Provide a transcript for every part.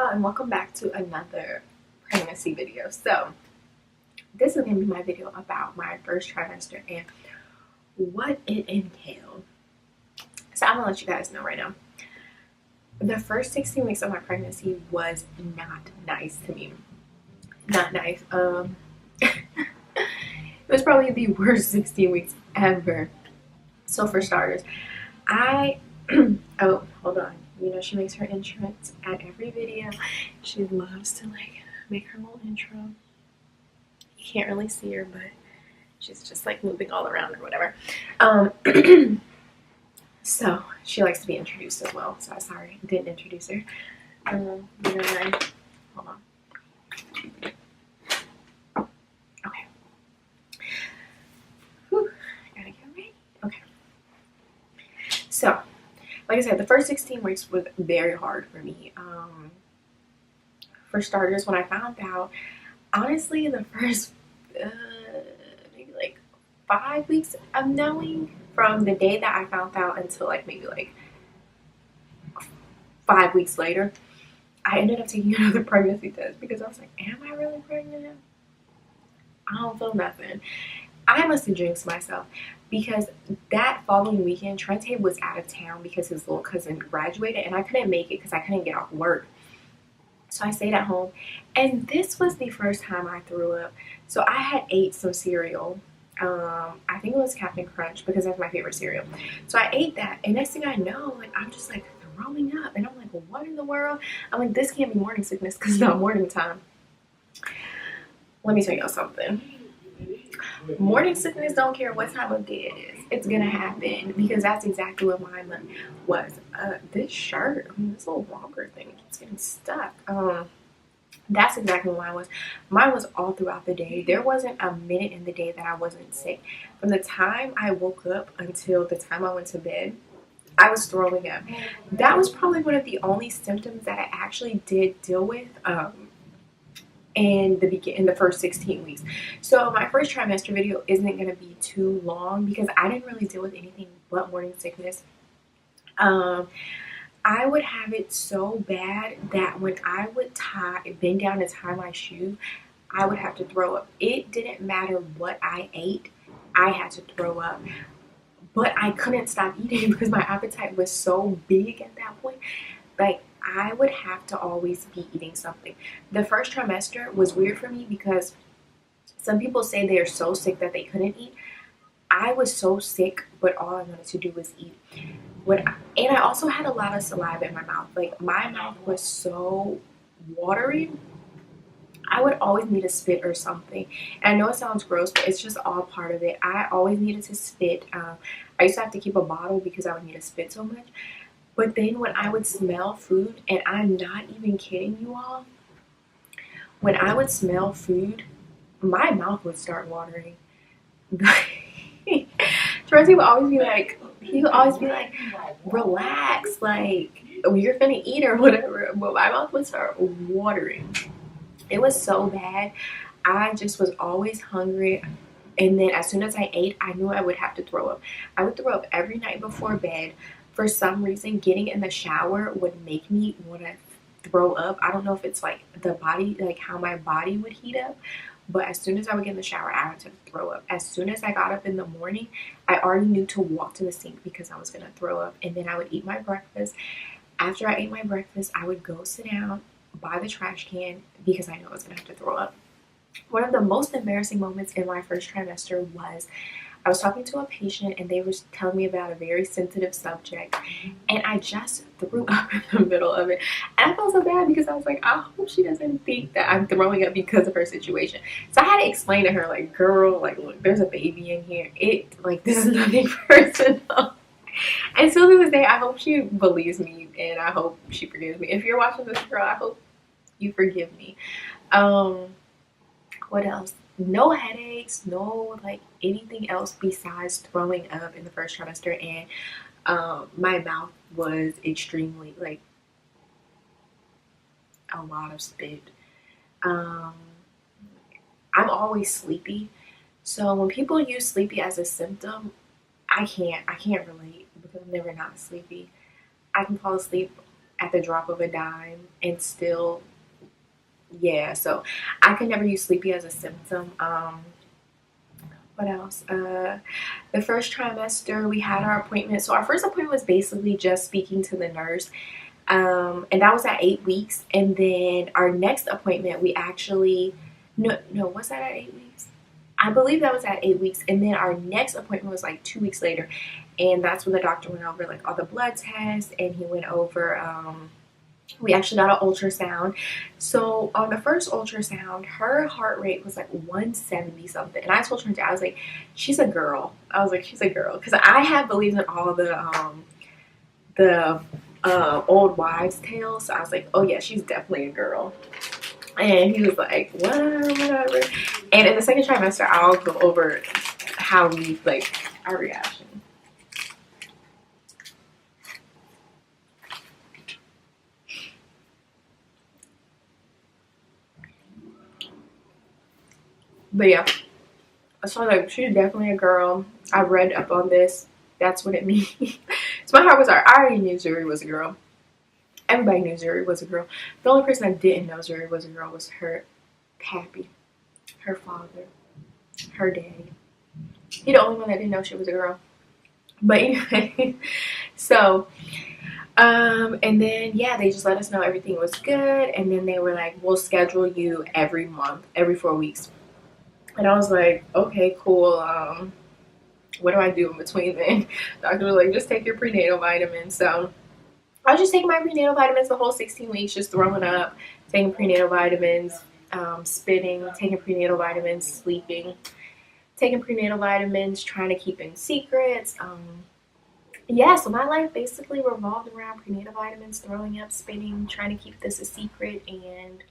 y'all, and welcome back to another pregnancy video. So this is going to be my video about my first trimester and what it entailed. So I'm going to let you guys know right now. The first 16 weeks of my pregnancy was not nice to me. Not nice. It was probably the worst 16 weeks ever. So for starters, oh, hold on. You know, she makes her entrance at every video. She loves to like make her little intro. You can't really see her, but she's just like moving all around or whatever. So she likes to be introduced as well. So sorry, I didn't introduce her. Hold on. Okay. Whew, gotta get ready. Okay. So, like I said, the first 16 weeks was very hard for me. For starters, when I found out, honestly, the first maybe like 5 weeks of knowing, from the day that I found out until like maybe like 5 weeks later, I ended up taking another pregnancy test because I was like, am I really pregnant? I don't feel nothing. I must have jinxed myself because that following weekend, Trente was out of town because his little cousin graduated and I couldn't make it because I couldn't get off work. So I stayed at home, and this was the first time I threw up. So I had ate some cereal. I think it was Captain Crunch because that's my favorite cereal. So I ate that, and next thing I know, like I'm just like throwing up, and I'm like, well, what in the world? I'm like, this can't be morning sickness because it's not morning time. Let me tell y'all something. Morning sickness don't care what time of day it is. It's gonna happen because that's exactly what mine was. This shirt, this little romper thing keeps getting stuck. That's exactly what mine was. Mine was all throughout the day. There wasn't a minute in the day that I wasn't sick. From the time I woke up until the time I went to bed, I was throwing up. That was probably one of the only symptoms that I actually did deal with in the first 16 weeks. So my first trimester video isn't going to be too long because I didn't really deal with anything but morning sickness. I would have it so bad that when I would bend down to tie my shoe, I would have to throw up. It didn't matter what I ate, I had to throw up. But I couldn't stop eating because my appetite was so big at that point. Like, I would have to always be eating something. The first trimester was weird for me because some people say they are so sick that they couldn't eat. I was so sick, but all I wanted to do was eat. And I also had a lot of saliva in my mouth. Like, my mouth was so watery. I would always need to spit or something. And I know it sounds gross, but it's just all part of it. I always needed to spit. I used to have to keep a bottle because I would need to spit so much. But then when I would smell food, and I'm not even kidding you all, when I would smell food, my mouth would start watering. Tracy would always be like, relax, like, you're finna eat or whatever. But my mouth would start watering. It was so bad. I just was always hungry. And then as soon as I ate, I knew I would have to throw up. I would throw up every night before bed. For some reason, getting in the shower would make me want to throw up. I don't know if it's like the body, like how my body would heat up. But as soon as I would get in the shower, I had to throw up. As soon as I got up in the morning, I already knew to walk to the sink because I was going to throw up. And then I would eat my breakfast. After I ate my breakfast, I would go sit down by the trash can because I knew I was going to have to throw up. One of the most embarrassing moments in my first trimester was I was talking to a patient and they were telling me about a very sensitive subject, and I just threw up in the middle of it. And I felt so bad because I was like, I hope she doesn't think that I'm throwing up because of her situation. So I had to explain to her, like, girl, like, look, there's a baby in here. This is nothing personal. And still to this day, I hope she believes me and I hope she forgives me. If you're watching this, girl, I hope you forgive me. What else? No headaches, no like anything else besides throwing up in the first trimester, and my mouth was extremely like a lot of spit. I'm always sleepy, so when people use sleepy as a symptom, I can't relate because I'm never not sleepy. I can fall asleep at the drop of a dime, and still, yeah. So I could never use sleepy as a symptom. What else? The first trimester, we had our appointment. So our first appointment was basically just speaking to the nurse, and that was at 8 weeks. And then our next appointment, we actually, no, was that at 8 weeks? I believe that was at 8 weeks. And then our next appointment was like 2 weeks later, and that's when the doctor went over like all the blood tests, and he went over, we actually got an ultrasound. So on the first ultrasound, her heart rate was like 170 something. And I told her, I was like, she's a girl. I was like, she's a girl. Because I have believed in all the old wives' tales. So I was like, oh yeah, she's definitely a girl. And he was like, whatever. And in the second trimester, I'll go over how we, like, our reaction. But yeah, so like, she's definitely a girl. I read up on this. That's what it means. So my heart was hard. I already knew Zuri was a girl. Everybody knew Zuri was a girl. The only person I didn't know Zuri was a girl was her pappy, her father, her daddy. He the only one that didn't know she was a girl. But anyway, so and then yeah, they just let us know everything was good, and then they were like, we'll schedule you every month, every 4 weeks. And I was like, okay, cool. What do I do in between then? Doctor was like, just take your prenatal vitamins. So I was just taking my prenatal vitamins the whole 16 weeks, just throwing up, taking prenatal vitamins, spitting, taking prenatal vitamins, sleeping, taking prenatal vitamins, trying to keep in secrets. Yeah, so my life basically revolved around prenatal vitamins, throwing up, spitting, trying to keep this a secret, and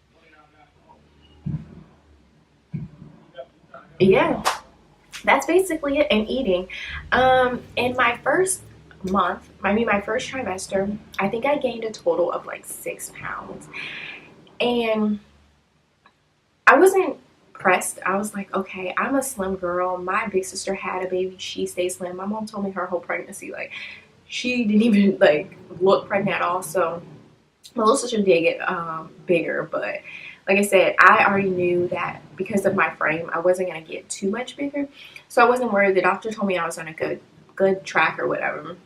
yeah, that's basically it. And eating. In my first month, my first trimester, I think I gained a total of like 6 pounds. And I wasn't pressed. I was like, okay, I'm a slim girl. My big sister had a baby. She stayed slim. My mom told me her whole pregnancy, like, she didn't even like look pregnant at all. So my little sister did get bigger, but like I said, I already knew that because of my frame, I wasn't gonna get too much bigger. So I wasn't worried. The doctor told me I was on a good track or whatever.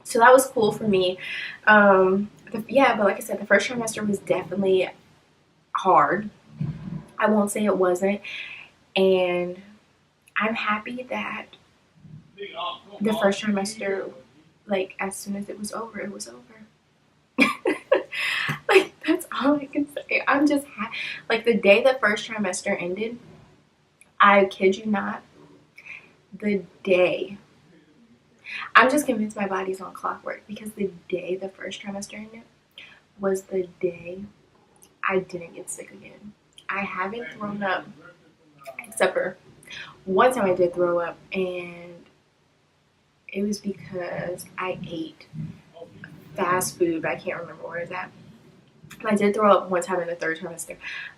So that was cool for me. Yeah, but like I said, the first trimester was definitely hard. I won't say it wasn't. And I'm happy that the first trimester, like, as soon as it was over, it was over. Like, that's all I can say. I'm just happy. Like, the day the first trimester ended, I kid you not, the day, I'm just convinced my body's on clockwork, because the day the first trimester ended was the day I didn't get sick again. I haven't thrown up, except for one time I did throw up, and it was because I ate fast food, but I can't remember where it's at. I did throw up one time in the third trimester,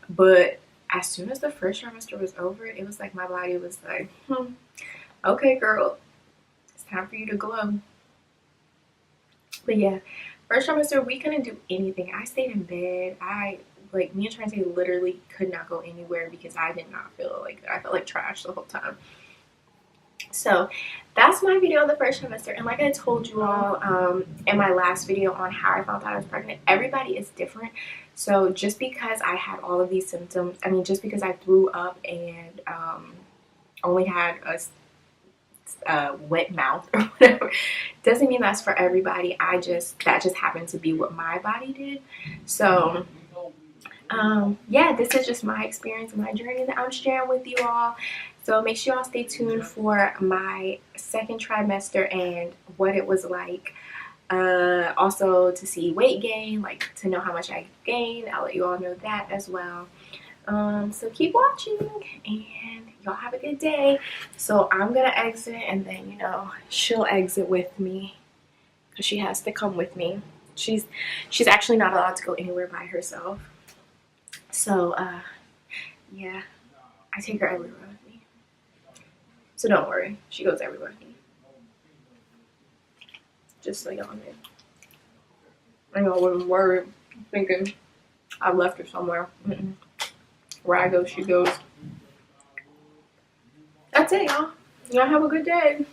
but as soon as the first trimester was over, it was like my body was like, okay, girl, it's time for you to glow. But yeah, first trimester, we couldn't do anything. I stayed in bed. Me and Trante literally could not go anywhere because I did not feel like that. I felt like trash the whole time. So that's my video on the first trimester. And like I told you all in my last video on how I found out I was pregnant, everybody is different. So just because I had all of these symptoms, I mean, just because I threw up and only had a wet mouth or whatever, doesn't mean that's for everybody. That just happened to be what my body did. So yeah, this is just my experience and my journey that I'm sharing with you all. So make sure y'all stay tuned for my second trimester and what it was like. Also to see weight gain, like to know how much I gained. I'll let you all know that as well. So keep watching, and y'all have a good day. So I'm gonna exit, and then, you know, she'll exit with me because she has to come with me. She's actually not allowed to go anywhere by herself. So yeah, I take her everywhere with me. So don't worry, she goes everywhere with me. Just so y'all know. I wasn't worried, thinking I left her somewhere. Where I go, she goes. That's it, y'all. Y'all have a good day.